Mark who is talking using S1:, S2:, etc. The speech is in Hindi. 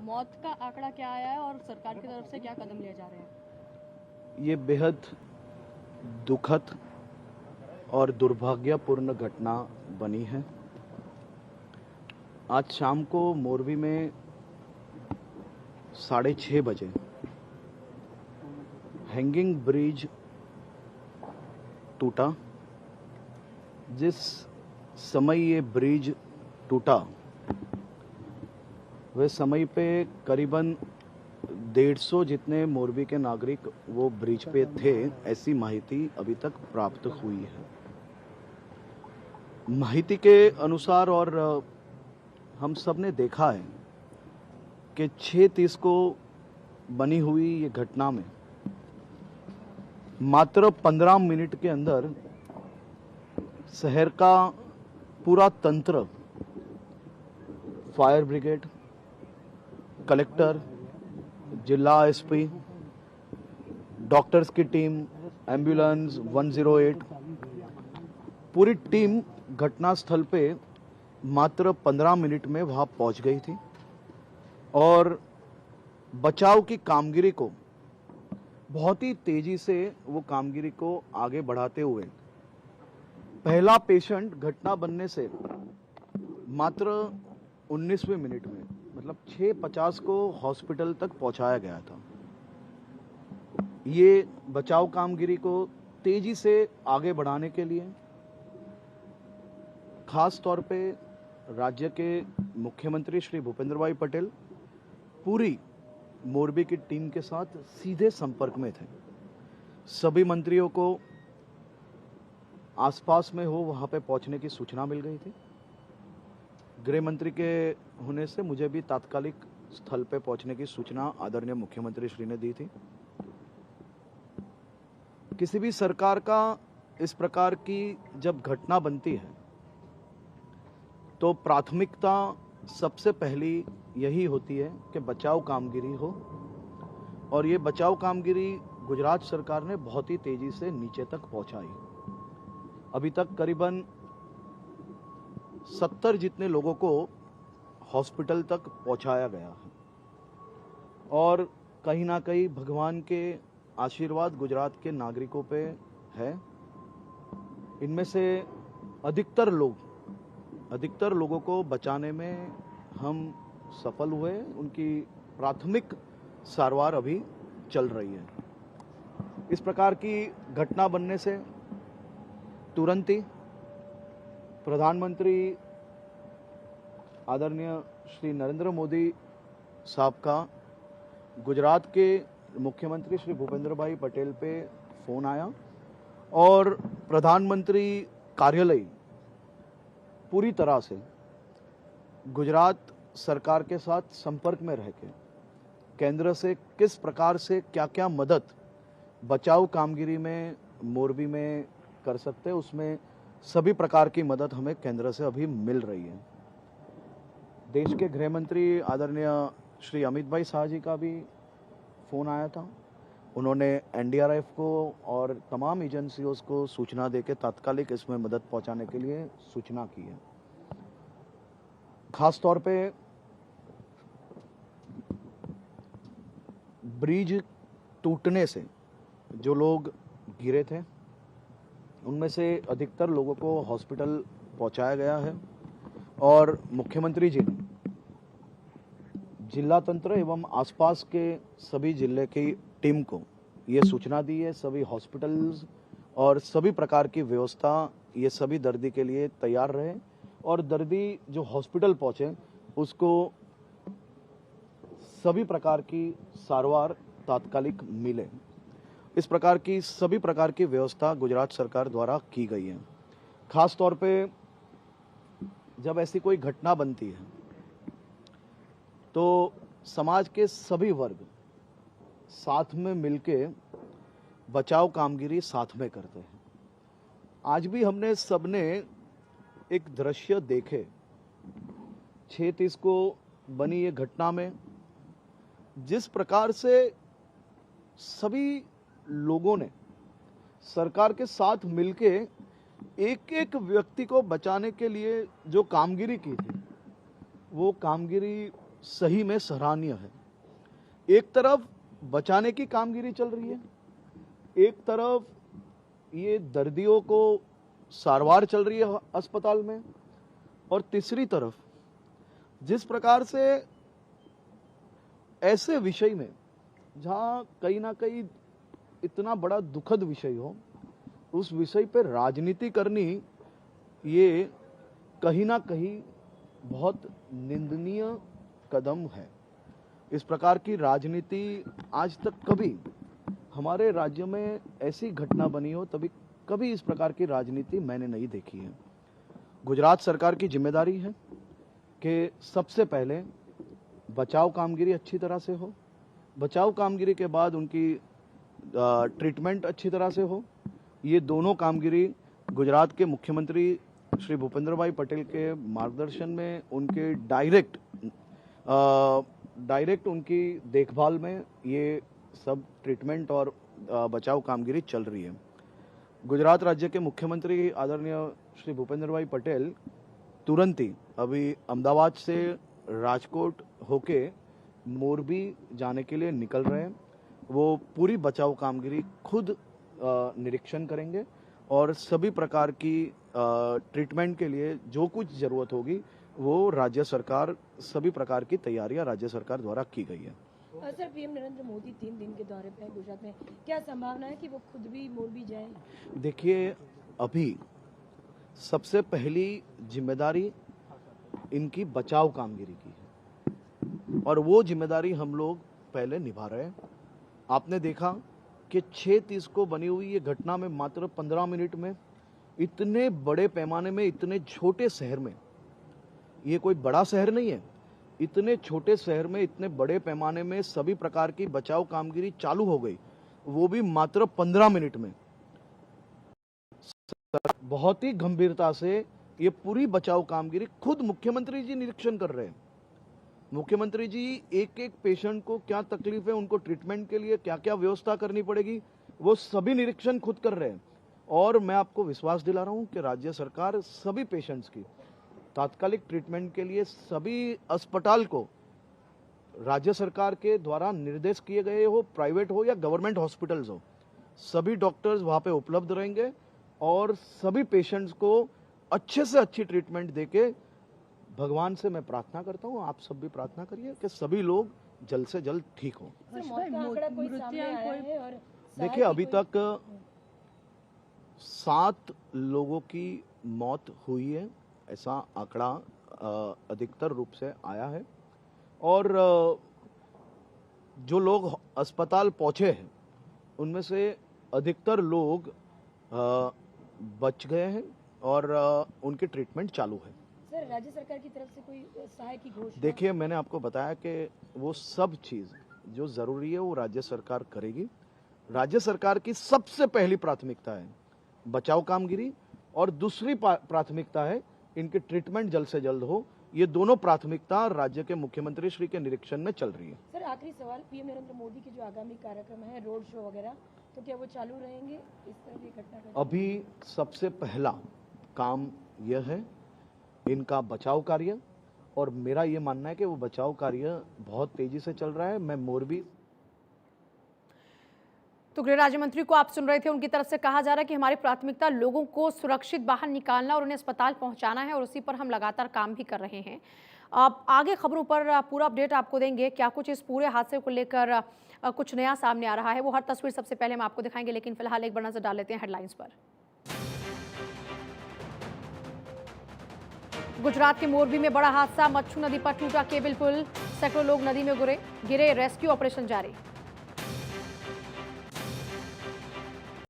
S1: मौत का आंकड़ा क्या आया है और सरकार की तरफ से क्या कदम लिए जा रहे हैं?
S2: ये बेहद दुखद और दुर्भाग्यपूर्ण घटना बनी है। आज शाम को मोरबी में 6:30 बजे हैंगिंग ब्रिज टूटा। जिस समय ये ब्रिज टूटा वह समय पे करीबन 150 जितने मोरबी के नागरिक वो ब्रिज पे थे, ऐसी माहिती अभी तक प्राप्त हुई है। माहिती के अनुसार और हम सब ने देखा है कि 6:30 को बनी हुई ये घटना में मात्र 15 मिनट के अंदर शहर का पूरा तंत्र, फायर ब्रिगेड, कलेक्टर, जिला एसपी, डॉक्टर्स की टीम, एम्बुलेंस 108, पूरी टीम घटनास्थल पे मात्र 15 मिनट में वहां पहुंच गई थी और बचाव की कामगिरी को बहुत ही तेजी से वो कामगिरी को आगे बढ़ाते हुए पहला पेशेंट घटना बनने से मात्र 19वें मिनट में, मतलब 6:50 को हॉस्पिटल तक पहुंचाया गया था। ये बचाव कामगिरी को तेजी से आगे बढ़ाने के लिए खास तौर पे राज्य के मुख्यमंत्री श्री भूपेंद्र भाई पटेल पूरी मोरबी की टीम के साथ सीधे संपर्क में थे। सभी मंत्रियों को आसपास में हो वहां पे पहुंचने की सूचना मिल गई थी। गृह मंत्री के होने से मुझे भी तात्कालिक स्थल पे पहुंचने की सूचना आदरणीय मुख्यमंत्री श्री ने दी थी। किसी भी सरकार का इस प्रकार की जब घटना बनती है तो प्राथमिकता सबसे पहली यही होती है कि बचाव कामगिरी हो, और ये बचाव कामगिरी गुजरात सरकार ने बहुत ही तेजी से नीचे तक पहुंचाई। अभी तक करीबन 70 जितने लोगों को हॉस्पिटल तक पहुंचाया गया है और कहीं ना कहीं भगवान के आशीर्वाद गुजरात के नागरिकों पे है। इनमें से अधिकतर लोगों को बचाने में हम सफल हुए। उनकी प्राथमिक सारवार अभी चल रही है। इस प्रकार की घटना बनने से तुरंत ही प्रधानमंत्री आदरणीय श्री नरेंद्र मोदी साहब का गुजरात के मुख्यमंत्री श्री भूपेंद्र भाई पटेल पे फोन आया और प्रधानमंत्री कार्यालय पूरी तरह से गुजरात सरकार के साथ संपर्क में रह के केंद्र से किस प्रकार से क्या क्या मदद बचाव कामगिरी में मोरबी में कर सकते हैं, उसमें सभी प्रकार की मदद हमें केंद्र से अभी मिल रही है। देश के गृह मंत्री आदरणीय श्री अमित भाई शाह जी का भी फोन आया था। उन्होंने एनडीआरएफ को और तमाम एजेंसियों को सूचना देकर तात्कालिक इसमें मदद पहुंचाने के लिए सूचना की है। खास तौर पे ब्रिज टूटने से जो लोग गिरे थे उनमें से अधिकतर लोगों को हॉस्पिटल पहुंचाया गया है और मुख्यमंत्री जी ने जिला तंत्र एवं आसपास के सभी जिले की टीम को ये सूचना दी है। सभी हॉस्पिटल्स और सभी प्रकार की व्यवस्था ये सभी दर्दी के लिए तैयार रहे और दर्दी जो हॉस्पिटल पहुंचे उसको सभी प्रकार की सारवार तात्कालिक मिले। इस प्रकार की सभी प्रकार की व्यवस्था गुजरात सरकार द्वारा की गई है। खास तौर पे जब ऐसी कोई घटना बनती है तो समाज के सभी वर्ग साथ में मिलके बचाव कामगिरी साथ में करते हैं। आज भी हमने सबने एक दृश्य देखे 6:30 को बनी ये घटना में जिस प्रकार से सभी लोगों ने सरकार के साथ मिलके एक एक व्यक्ति को बचाने के लिए जो कामगिरी की थी वो कामगिरी सही में सराहनीय है। एक तरफ बचाने की कामगिरी चल रही है, एक तरफ ये दर्दियों को सारवार चल रही है अस्पताल में, और तीसरी तरफ जिस प्रकार से ऐसे विषय में जहां कहीं ना कहीं इतना बड़ा दुखद विषय हो, उस विषय पे राजनीति करनी ये कहीं ना कहीं बहुत निंदनीय कदम है। इस प्रकार की राजनीति आज तक कभी हमारे राज्य में ऐसी घटना बनी हो, तभी कभी इस प्रकार की राजनीति मैंने नहीं देखी है। गुजरात सरकार की जिम्मेदारी है कि सबसे पहले बचाव कामगिरी अच्छी तरह से हो, बचाव कामगिरी के बाद उनकी ट्रीटमेंट अच्छी तरह से हो। ये दोनों कामगिरी गुजरात के मुख्यमंत्री श्री भूपेंद्र भाई पटेल के मार्गदर्शन में, उनके डायरेक्ट उनकी देखभाल में ये सब ट्रीटमेंट और बचाव कामगिरी चल रही है। गुजरात राज्य के मुख्यमंत्री आदरणीय श्री भूपेंद्र भाई पटेल तुरंत ही अभी अहमदाबाद से राजकोट होके मोरबी जाने के लिए निकल रहे हैं। वो पूरी बचाव कामगिरी खुद निरीक्षण करेंगे और सभी प्रकार की ट्रीटमेंट के लिए जो कुछ ज़रूरत होगी वो राज्य सरकार, सभी प्रकार की तैयारियां राज्य सरकार द्वारा की गई है।
S3: सर, पीएम नरेंद्र मोदी 3 दिन के दौरे पे गुजरात में, क्या संभावना है कि वो खुद भी मोरबी जाएं?
S2: देखिए, अभी सबसे पहली जिम्मेदारी इनकी बचाव कामगिरी की है और वो जिम्मेदारी हम लोग पहले निभा रहे हैं। आपने देखा कि 6:30 को बनी हुई ये घटना में मात्र 15 मिनट में इतने बड़े पैमाने में, इतने छोटे शहर में, ये कोई बड़ा शहर नहीं है, इतने छोटे शहर में इतने बड़े पैमाने में सभी प्रकार की बचाव कामगिरी चालू हो गई, वो भी मात्र 15 मिनट में। बहुत ही गंभीरता से ये पूरी बचाव कामगिरी खुद मुख्यमंत्री जी निरीक्षण कर रहे हैं। मुख्यमंत्री जी एक एक पेशेंट को क्या तकलीफ है, उनको ट्रीटमेंट के लिए क्या क्या व्यवस्था करनी पड़ेगी, वो सभी निरीक्षण खुद कर रहे हैं। और मैं आपको विश्वास दिला रहा हूं कि राज्य सरकार सभी पेशेंट्स की तात्कालिक ट्रीटमेंट के लिए सभी अस्पताल को राज्य सरकार के द्वारा निर्देश किए गए हो, प्राइवेट हो या गवर्नमेंट हॉस्पिटल्स हो, सभी डॉक्टर्स वहां पे उपलब्ध रहेंगे और सभी पेशेंट्स को अच्छे से अच्छी ट्रीटमेंट देके, भगवान से मैं प्रार्थना करता हूं, आप सब भी प्रार्थना करिए कि सभी लोग जल्द से जल्द ठीक हो। देखिए, अभी तक 7 लोगों की मौत हुई है, ऐसा आंकड़ा अधिकतर रूप से आया है और जो लोग अस्पताल पहुंचे हैं उनमें से अधिकतर लोग बच गए हैं और उनकी ट्रीटमेंट चालू है।
S3: सर, राज्य सरकार की तरफ से कोई सहायता की घोषणा?
S2: देखिए, मैंने आपको बताया कि वो सब चीज़ जो ज़रूरी है वो राज्य सरकार करेगी। राज्य सरकार की सबसे पहली प्राथमिकता है बचाव कामगिरी और दूसरी प्राथमिकता है इनकी ट्रीटमेंट जल्द से जल्द हो। ये दोनों प्राथमिकता राज्य के मुख्यमंत्री श्री के निरीक्षण में चल रही है।
S3: सर, आखिरी सवाल, पीएम नरेंद्र मोदी के जो आगामी कार्यक्रम है, रोड शो वगैरह, तो क्या वो चालू रहेंगे इस तरह की घटना?
S2: अभी सबसे पहला काम यह है इनका बचाव कार्य, और मेरा ये मानना है कि वो बचाव कार्य बहुत तेजी से चल रहा है। मैं मोरबी।
S4: तो गृह राज्य मंत्री को आप सुन रहे थे, उनकी तरफ से कहा जा रहा है कि हमारी प्राथमिकता लोगों को सुरक्षित बाहर निकालना और उन्हें अस्पताल पहुंचाना है और उसी पर हम लगातार काम भी कर रहे हैं। अब आगे खबरों पर पूरा अपडेट आपको देंगे। क्या कुछ इस पूरे हादसे को लेकर कुछ नया सामने आ रहा है, वो हर तस्वीर सबसे पहले हम आपको दिखाएंगे, लेकिन फिलहाल एक बार नजर डाल लेते हैं हेडलाइंस पर। गुजरात के मोरबी में बड़ा हादसा, मच्छू नदी पर टूटा केबल पुल, सैकड़ों लोग नदी में गिरे, रेस्क्यू ऑपरेशन जारी।